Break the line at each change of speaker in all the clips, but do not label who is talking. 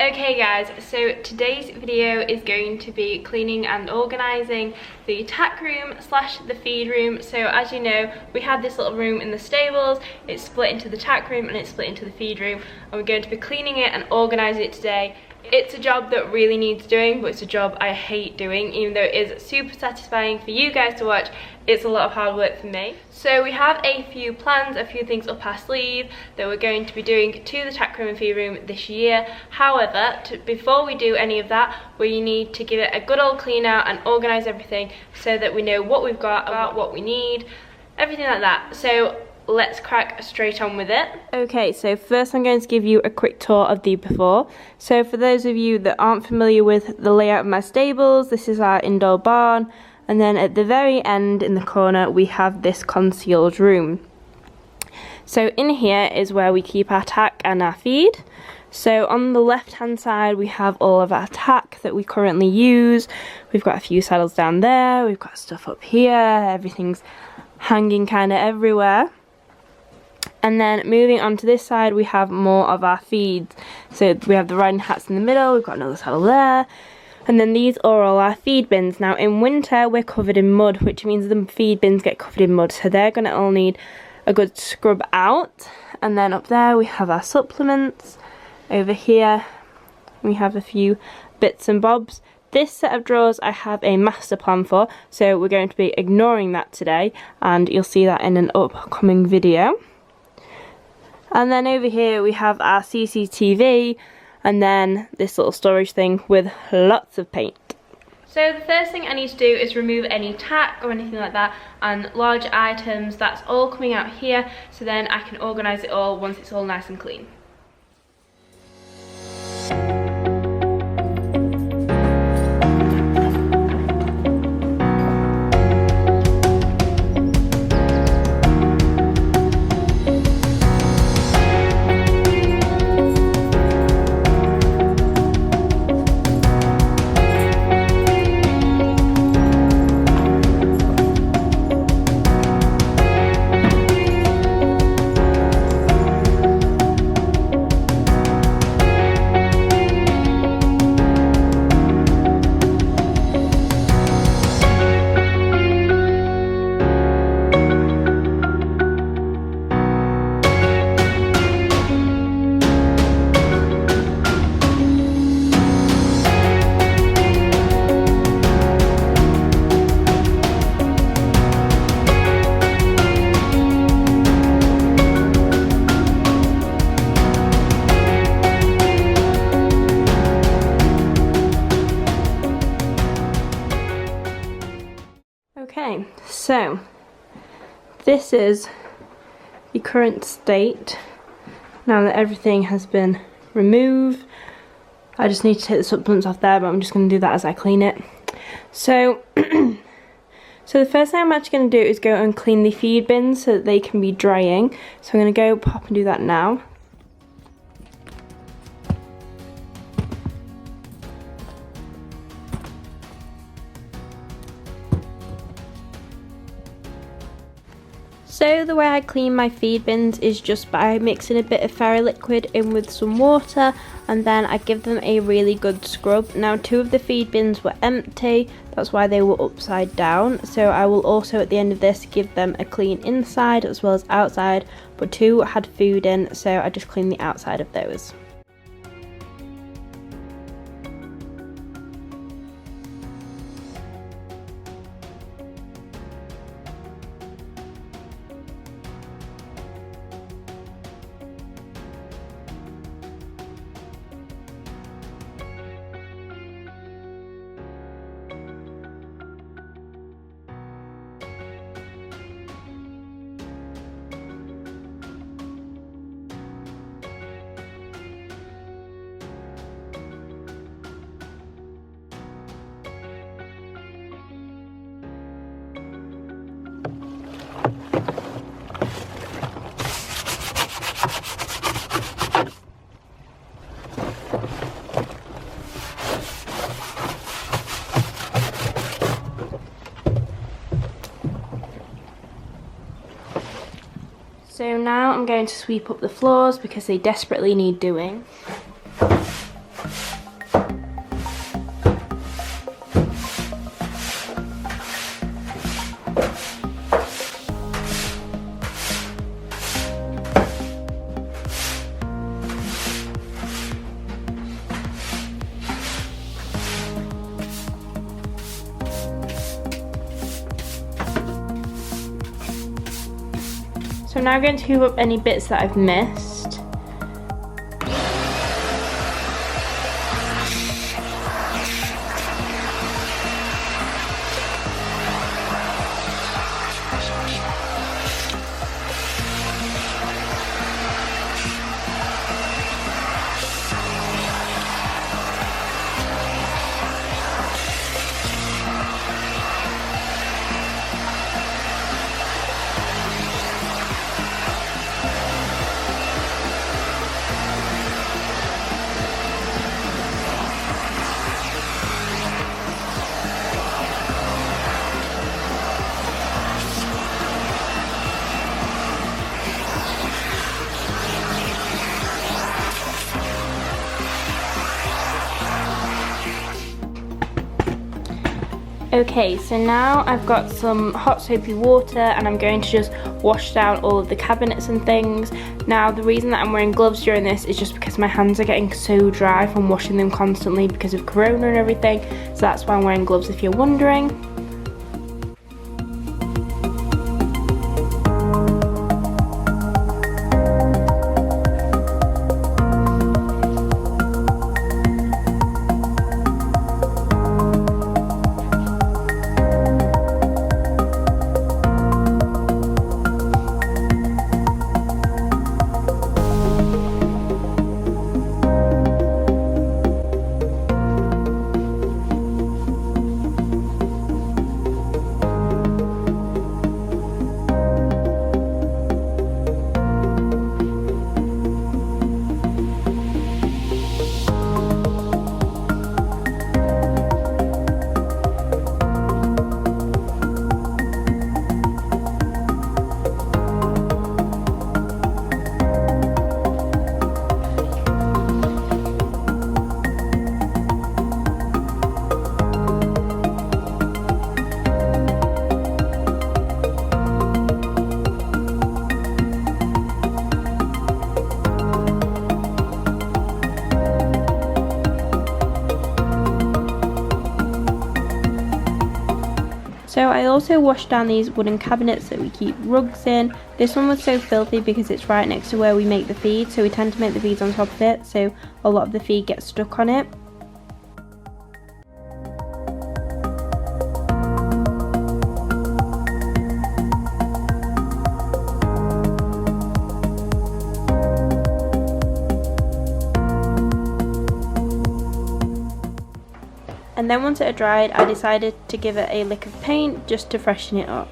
Okay guys, so today's video is going to be cleaning and organising the tack room slash the feed room. So as you know, we had this little room in the stables, it's split into the tack room and it's split into the feed room, and we're going to be cleaning it and organising it today. It's a job that really needs doing, but it's a job I hate doing. Even though it is super satisfying for you guys to watch, it's a lot of hard work for me. So we have a few plans, a few things up our sleeve that we're going to be doing to the tack room and feed room this year. However, before we do any of that, we need to give it a good old clean out and organise everything so that we know what we've got, about what we need, everything like that. So let's crack straight on with it. Okay, so first I'm going to give you a quick tour of the before. So for those of you that aren't familiar with the layout of my stables, this is our indoor barn, and then at the very end in the corner we have this concealed room. So in here is where we keep our tack and our feed. So on the left hand side we have all of our tack that we currently use. We've got a few saddles down there, we've got stuff up here, everything's hanging kind of everywhere. And then moving on to this side, we have more of our feeds. So we have the riding hats in the middle, we've got another saddle there. And then these are all our feed bins. Now in winter, we're covered in mud, which means the feed bins get covered in mud. So they're gonna all need a good scrub out. And then up there, we have our supplements. Over here, we have a few bits and bobs. This set of drawers I have a master plan for, so we're going to be ignoring that today, and you'll see that in an upcoming video. And then over here we have our CCTV, and then this little storage thing with lots of paint. So the first thing I need to do is remove any tack or anything like that, and large items, that's all coming out here, so then I can organise it all once it's all nice and clean. Okay, so this is the current state now that everything has been removed. I just need to take the supplements off there, but I'm just going to do that as I clean it. So, so the first thing I'm actually going to do is go and clean the feed bins so that they can be drying. So I'm going to go pop and do that now. So the way I clean my feed bins is just by mixing a bit of fairy liquid in with some water, and then I give them a really good scrub. Now 2 of the feed bins were empty, that's why they were upside down, so I will also at the end of this give them a clean inside as well as outside, but 2 had food in, so I just clean the outside of those. So now I'm going to sweep up the floors because they desperately need doing. I'm now going to hoover up any bits that I've missed. Okay, so now I've got some hot soapy water and I'm going to just wash down all of the cabinets and things. Now the reason that I'm wearing gloves during this is just because my hands are getting so dry from washing them constantly because of corona and everything. So that's why I'm wearing gloves if you're wondering. So I also washed down these wooden cabinets that we keep rugs in. This one was so filthy because it's right next to where we make the feed, so we tend to make the feeds on top of it, so a lot of the feed gets stuck on it. And then once it had dried, I decided to give it a lick of paint just to freshen it up.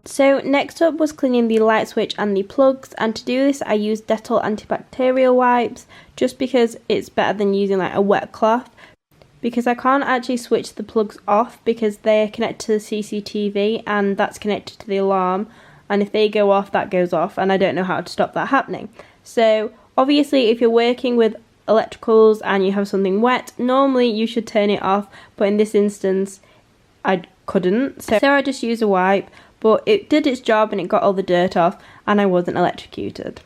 So next up was cleaning the light switch and the plugs, and to do this I used Dettol antibacterial wipes just because it's better than using like a wet cloth, because I can't actually switch the plugs off because they're connected to the CCTV and that's connected to the alarm, and if they go off that goes off and I don't know how to stop that happening. So obviously if you're working with electricals and you have something wet, normally you should turn it off, but in this instance I couldn't, so I just used a wipe, but it did its job and it got all the dirt off and I wasn't electrocuted.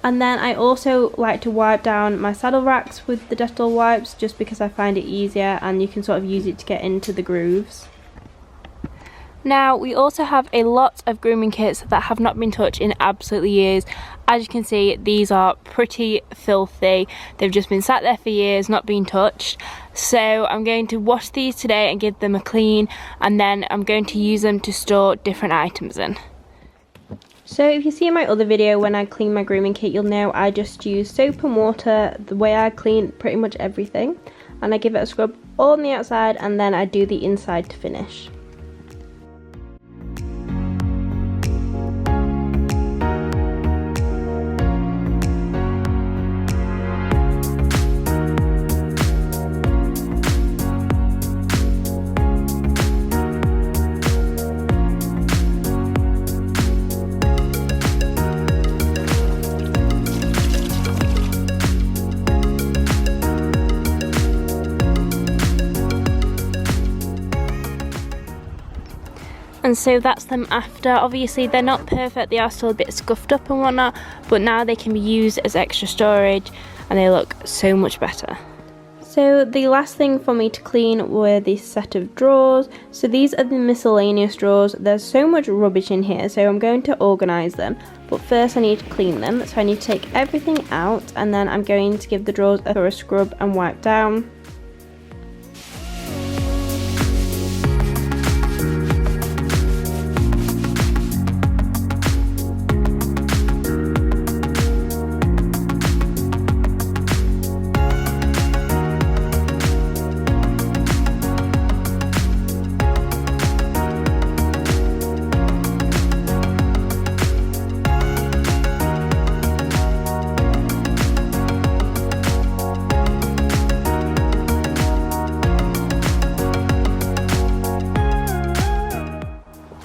And then I also like to wipe down my saddle racks with the Dettol wipes, just because I find it easier and you can sort of use it to get into the grooves. Now, we also have a lot of grooming kits that have not been touched in absolutely years. As you can see, these are pretty filthy. They've just been sat there for years, not been touched. So I'm going to wash these today and give them a clean, and then I'm going to use them to store different items in. So if you see my other video when I clean my grooming kit, you'll know I just use soap and water the way I clean pretty much everything. And I give it a scrub on the outside and then I do the inside to finish. And so that's them after. Obviously they're not perfect, they are still a bit scuffed up and whatnot, but now they can be used as extra storage and they look so much better. So the last thing for me to clean were this set of drawers. So these are the miscellaneous drawers. There's so much rubbish in here, so I'm going to organise them. But first I need to clean them, so I need to take everything out and then I'm going to give the drawers a thorough scrub and wipe down.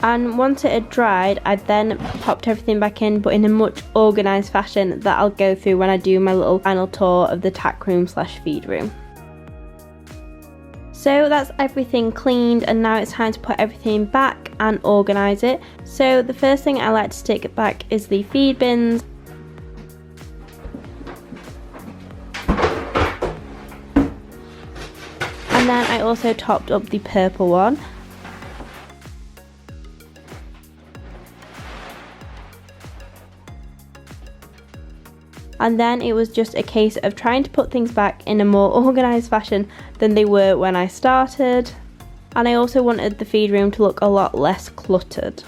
And once it had dried, I then popped everything back in, but in a much organised fashion that I'll go through when I do my little final tour of the tack room slash feed room. So that's everything cleaned, and now it's time to put everything back and organise it. So the first thing I like to stick back is the feed bins. And then I also topped up the purple one. And then it was just a case of trying to put things back in a more organised fashion than they were when I started. And I also wanted the feed room to look a lot less cluttered.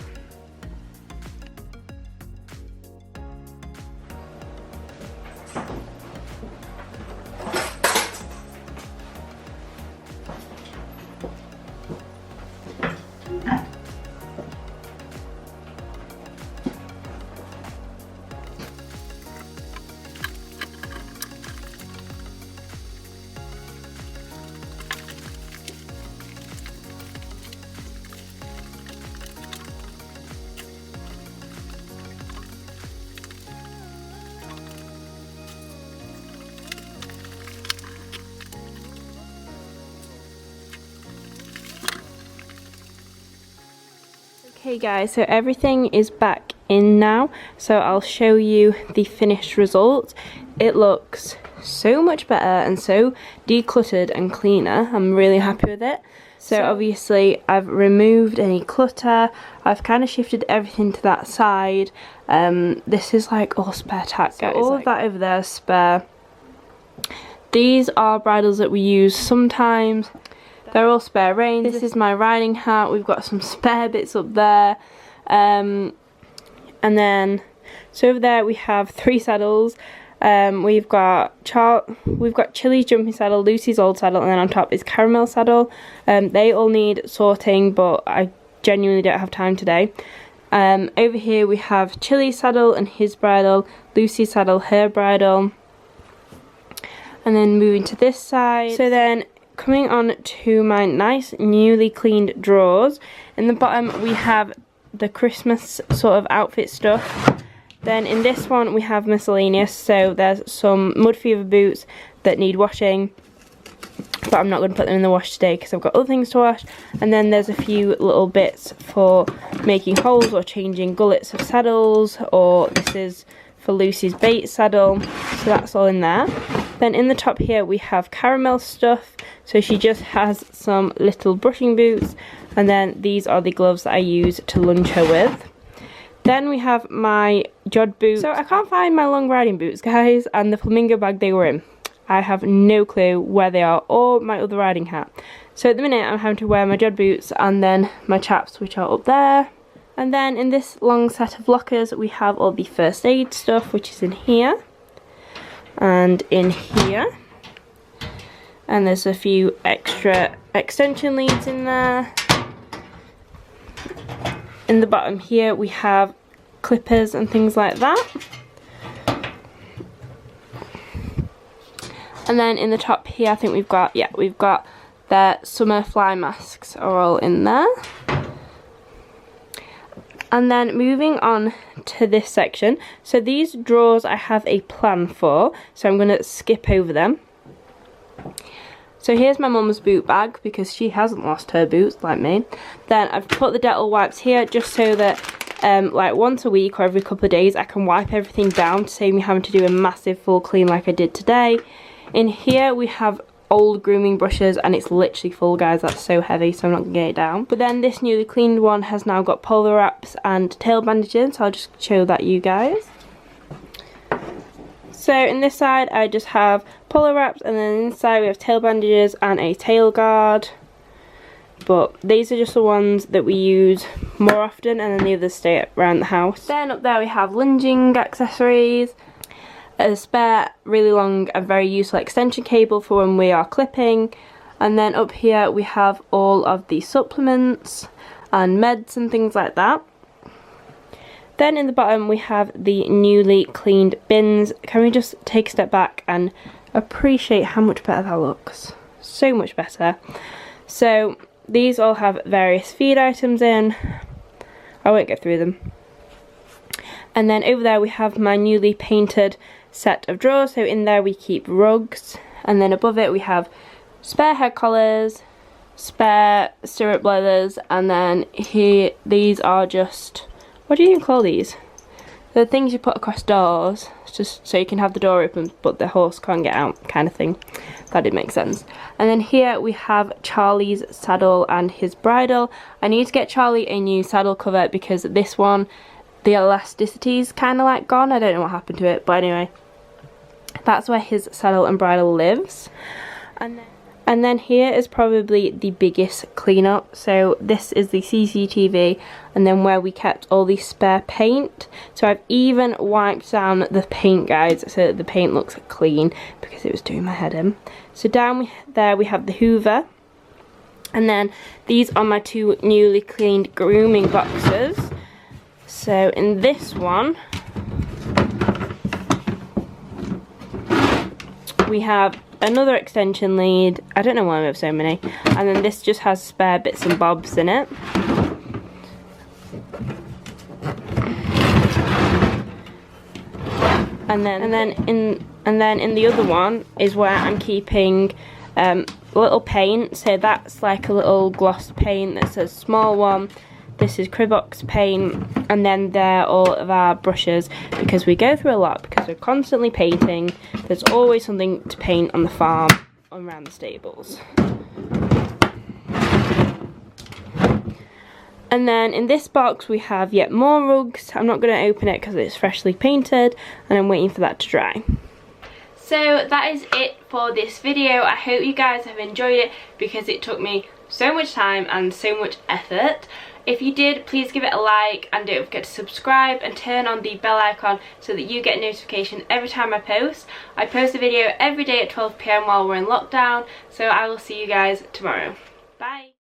Okay guys, so everything is back in now, so I'll show you the finished result. It looks so much better and so decluttered and cleaner. I'm really happy with it. So obviously I've removed any clutter, I've kind of shifted everything to that side. This is like all spare tack, guys. So all of that over there is spare. These are bridles that we use sometimes. They're all spare reins. This is my riding hat. We've got some spare bits up there. And then, so over there we have 3 saddles. We've got Chili's jumping saddle, Lucy's old saddle, and then on top is Caramel saddle. They all need sorting, but I genuinely don't have time today. Over here we have Chili's saddle and his bridle, Lucy's saddle, her bridle. And then moving to this side. So then, coming on to my nice newly cleaned drawers. In the bottom we have the Christmas sort of outfit stuff. Then in this one we have miscellaneous, so there's some mud fever boots that need washing, but I'm not going to put them in the wash today because I've got other things to wash. And then there's a few little bits for making holes or changing gullets of saddles, or this is for Lucy's bait saddle, so that's all in there. Then in the top here we have caramel stuff, so she just has some little brushing boots, and then these are the gloves that I use to lunge her with. Then we have my jod boots. So I can't find my long riding boots, guys, and the flamingo bag they were in. I have no clue where they are, or my other riding hat. So at the minute I'm having to wear my jod boots and then my chaps, which are up there. And then in this long set of lockers we have all the first aid stuff, which is in here and in here. And there's a few extra extension leads in there. In the bottom here we have clippers and things like that. And then in the top here I think we've got their summer fly masks are all in there. And then moving on to this section, so these drawers I have a plan for, so I'm going to skip over them. So here's my mum's boot bag, because she hasn't lost her boots like me. Then I've put the Dettol wipes here just so that like once a week or every couple of days I can wipe everything down to save me having to do a massive full clean like I did today. In here we have old grooming brushes, and it's literally full, guys. That's so heavy, so I'm not gonna get it down. But then this newly cleaned one has now got polo wraps and tail bandages, so I'll just show that you guys. So in this side I just have polo wraps, and then inside we have tail bandages and a tail guard. But these are just the ones that we use more often, and then the others stay around the house. Then up there we have lunging accessories, a spare really long and very useful extension cable for when we are clipping, and then up here we have all of the supplements and meds and things like that. Then in the bottom we have the newly cleaned bins. Can we just take a step back and appreciate how much better that looks? So much better. So these all have various feed items in. I won't get through them. And then over there we have my newly painted set of drawers, so in there we keep rugs, and then above it we have spare head collars, spare stirrup leathers, and then here these are just, what do you even call these? The things you put across doors, just so you can have the door open but the horse can't get out, kind of thing. That did make sense. And then here we have Charlie's saddle and his bridle. I need to get Charlie a new saddle cover because this one, the elasticity is kind of like gone. I don't know what happened to it, but anyway, that's where his saddle and bridle lives. And then here is probably the biggest cleanup. So this is the CCTV, and then where we kept all the spare paint. So I've even wiped down the paint, guys, so that the paint looks clean because it was doing my head in. So down there we have the Hoover, and then these are my two newly cleaned grooming boxes. So in this one we have another extension lead. I don't know why we have so many. And then this just has spare bits and bobs in it. And then in the other one is where I'm keeping little paint. So that's like a little gloss paint that says small one. This is Cribox paint, and then they're all of our brushes because we go through a lot because we're constantly painting. There's always something to paint on the farm around the stables. And then in this box we have yet more rugs. I'm not going to open it because it's freshly painted and I'm waiting for that to dry. So that is it for this video. I hope you guys have enjoyed it because it took me so much time and so much effort. If you did, please give it a like and don't forget to subscribe and turn on the bell icon so that you get a notification every time I post. I post a video every day at 12 PM while we're in lockdown, so I will see you guys tomorrow. Bye!